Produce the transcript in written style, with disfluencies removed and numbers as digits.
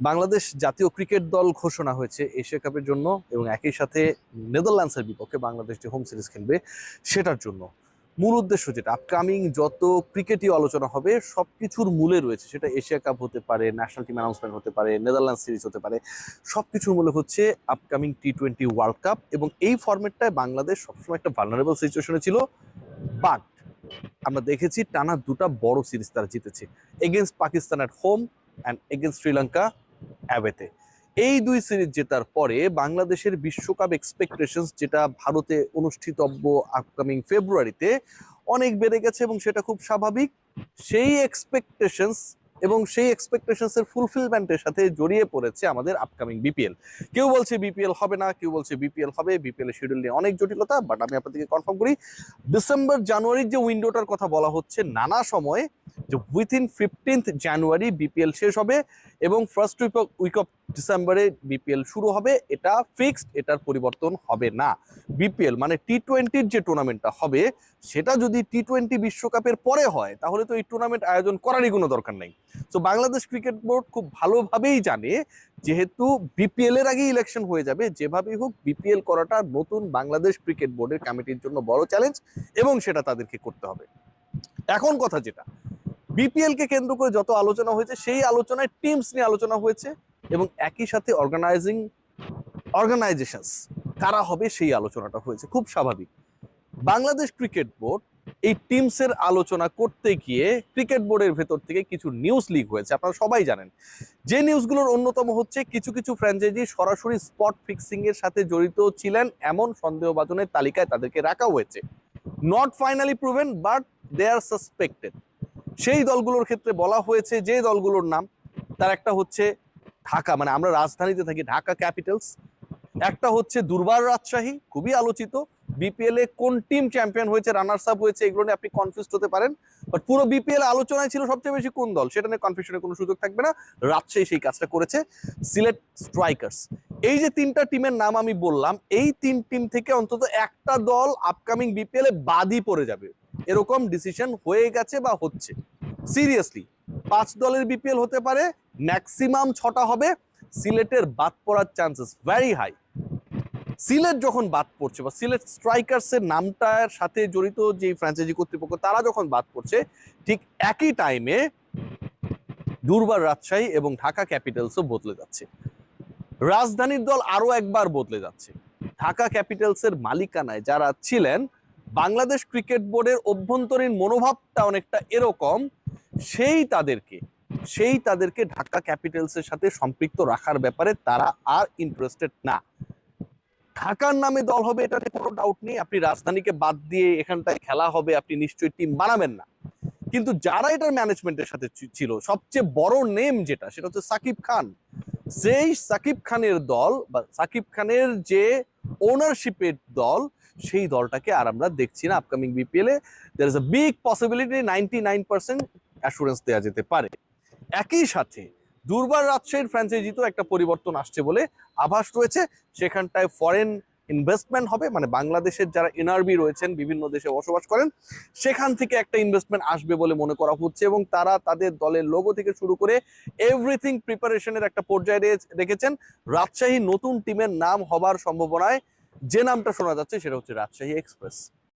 বাংলাদেশ জাতীয় ক্রিকেট দল ঘোষণা হয়েছে এশিয়া কাপের জন্য এবং একই সাথে নেদারল্যান্ডসের বিপক্ষে বাংলাদেশ যে হোম সিরিজ খেলবে সেটার জন্য। মূল উদ্দেশ্য যেটা আপকামিং যত ক্রিকেটই আলোচনা হবে সবকিছুর মূলে রয়েছে, সেটা এশিয়া কাপ হতে পারে, ন্যাশনাল টিম অ্যানাউন্সমেন্ট হতে পারে, নেদারল্যান্ড সিরিজ হতে পারে, সবকিছুর মূলে হচ্ছে আপকামিং টি-20 ওয়ার্ল্ড কাপ। এবং এই ফরম্যাটটায় বাংলাদেশ সবসময় একটা ভালনারেবল সিচুয়েশনে ছিল, বাট আমরা দেখেছি টানা দুটা বড় সিরিজ তারা জিতেছে, against Pakistan at home and against Sri Lanka অ্যাওয়েতে। এই দুই সিরিজ জেতার পরে বাংলাদেশের বিশ্বকাপ এক্সপেকটেশনস, যেটা ভারতে অনুষ্ঠিতব্য আপকামিং ফেব্রুয়ারিতে, অনেক বেড়ে গেছে এবং সেটা খুব স্বাভাবিক। সেই এক্সপেকটেশনস এবং সেই এক্সপেকটেশনসের ফুলফিলমেন্টের সাথে জড়িয়ে পড়েছে আমাদের আপকামিং বিপিএল। কেউ বলছে বিপিএল হবে না, কেউ বলছে বিপিএল হবে। বিপিএল এর শিডিউল নিয়ে অনেক জটিলতা, বাট আমি আপনাদেরকে কনফার্ম করি ডিসেম্বর জানুয়ারির যে উইন্ডোটার কথা বলা হচ্ছে নানা সময়ে, যে উইথিন 15th জানুয়ারি বিপিএল শেষ হবে এবং ফার্স্ট উইক অফ ডিসেম্বরে বিপিএল শুরু হবে। এটা ফিক্সড, এটার পরিবর্তন হবে না। বিপিএল মানে টি-20-র যে টুর্নামেন্টটা হবে সেটা যদি টি-20 বিশ্বকাপের পরে হয় তাহলে তো এই টুর্নামেন্ট আয়োজন করারই কোনো দরকার নেই। তো বাংলাদেশ ক্রিকেট বোর্ড খুব ভালোভাবেই জানে, যেহেতু বিপিএল এর আগে ইলেকশন হয়ে যাবে, যেভাবেই হোক বিপিএল করাটা নতুন বাংলাদেশ ক্রিকেট বোর্ডের কমিটির জন্য বড় চ্যালেঞ্জ এবং সেটা তাদেরকে করতে হবে। এখন কথা যেটা, বিপিএল কে কেন্দ্র করে যত আলোচনা হয়েছে সেই আলোচনায় টিমস নিয়ে আলোচনা হয়েছে এবং একই সাথে অর্গানাইজেশনস কারা হবে সেই আলোচনাটা হয়েছে, খুব স্বাভাবিক। বাংলাদেশ ক্রিকেট বোর্ড এই টিমসের আলোচনা করতে গিয়ে ক্রিকেট বোর্ডের ভেতর থেকে কিছু নিউজ লিক হয়েছে, আপনারা সবাই জানেন। যে নিউজগুলোর অন্যতম হচ্ছে কিছু কিছু ফ্র্যাঞ্চাইজি সরাসরি স্পট ফিক্সিং এর সাথে জড়িত ছিলেন এমন সন্দেহভাজনের তালিকায় তাদেরকে রাখা হয়েছে। Not finally proven, but they are suspected. সেই দলগুলোর ক্ষেত্রে বলা হয়েছে যে দলগুলোর নাম, তার একটা হচ্ছে ঢাকা, মানে আমরা রাজধানীতে থাকি, ঢাকা ক্যাপিটালস। একটা হচ্ছে দুর্বার রাজশাহী, খুবই আলোচিত। বিপিএল এ কোন টিম চ্যাম্পিয়ন হয়েছে, রানার্স আপ হয়েছে, এগুলো নিয়ে আপনি কনফিউজ হতে পারেন, বাট পুরো বিপিএল আলোচনায় ছিল সবচেয়ে বেশি কোন দল, সেটা নিয়ে কনফিউশনের কোনো সুযোগ থাকবে না। রাজশাহী সেই কাজটা করেছে। সিলেট স্ট্রাইকার্স। এই যে তিনটা টিমের নাম আমি বললাম, এই তিন টিম থেকে অন্তত একটা দল আপকামিং বিপিএল এ বাদই পড়ে যাবে, এরকম ডিসিশন হয়ে গেছে বা হচ্ছে। সিরিয়াসলি 5 দলের বিপিএল হতে পারে, ম্যাক্সিমাম 6টা হবে। সিলেটের বাদ পড়ার চান্সেস ভেরি হাই। সিলেট যখন বাদ পড়ছে বা সিলেট স্ট্রাইকার্স এর নামটার সাথে জড়িত যে ফ্র্যাঞ্চাইজি কর্তৃপক্ষ তারা যখন বাদ পড়ছে, ঠিক একই টাইমে দুর্বার রাজশাহী এবং ঢাকা ক্যাপিটালসও বদলে যাচ্ছে। রাজধানীর দল আরো একবার বদলে যাচ্ছে। ঢাকা ক্যাপিটালসের মালিকানায় যারা ছিলেন, বাংলাদেশ ক্রিকেট বোর্ডের অভ্যন্তরীণ মনোভাবটা অনেকটা এরকম, সেই তাদেরকে ঢাকা ক্যাপিটালসের সাথে সম্পৃক্ত রাখার ব্যাপারে তারা আর ইন্টারেস্টেড না। ঢাকার নামে দল হবে, এটাতে কোনো ডাউট নেই। আপনি রাজধানীকে বাদ দিয়ে এখানটায় খেলা হবে, আপনি নিশ্চয়ই টিম বানাবেন না। কিন্তু যারা এটার ম্যানেজমেন্টের সাথে ছিল, সবচেয়ে বড় নেম যেটা, সেটা হচ্ছে সাকিব খান। সেই সাকিব খানের দল বা সাকিব খানের যে ওনারশিপের দল, সেই দলটাকে আর আমরা দেখছি না আপকামিং বিপিএল এ। There is a big possibility 99% assurance দেওয়া যেতে পারে। একই সাথে দুর্বার রাজশাহীর ফ্র্যাঞ্চাইজিতেও একটা পরিবর্তন আসছে বলে আভাস রয়েছে। সেখানটায় ফরেন ইনভেস্টমেন্ট হবে, মানে বাংলাদেশের যারা এনআরবি রয়েছেন, বিভিন্ন দেশে বসবাস করেন, সেখান থেকে একটা ইনভেস্টমেন্ট আসবে বলে মনে করা হচ্ছে এবং তারা তাদের দলের লোগো থেকে শুরু করে এভরিথিং প্রিপারেশনের একটা পর্যায়ে রেখেছেন। রাজশাহী নতুন টিমের নাম হবার সম্ভাবনায় যে নামটা শোনা যাচ্ছে সেটা হচ্ছে রাজশাহী এক্সপ্রেস।